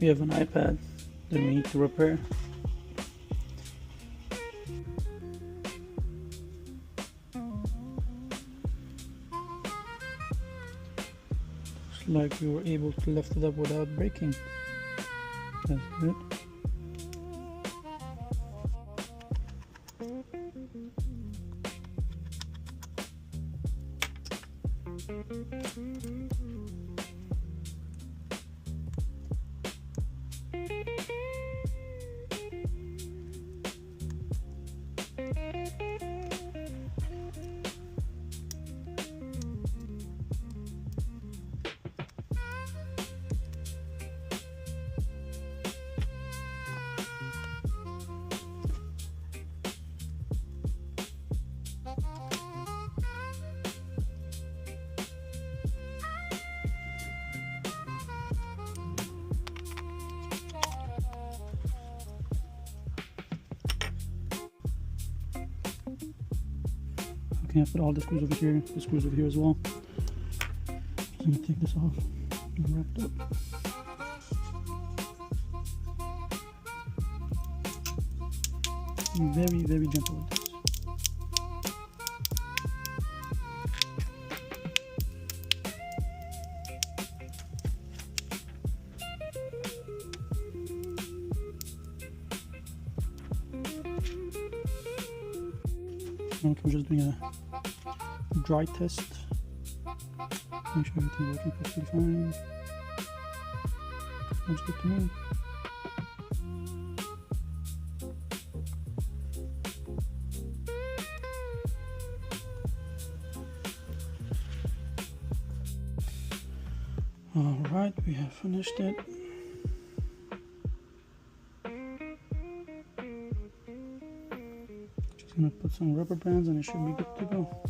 We have an iPad that we need to repair. Looks like we were able to lift it up without breaking. That's good. Okay, I put all the screws over here, the screws over here as well. So I'm gonna take this off and wrap it up. Very, very gentle with this. Okay, we're just doing a dry test. Make sure everything's working perfectly fine. Looks good to me. Alright, we have finished it. Just gonna put some rubber bands and it should be good to go.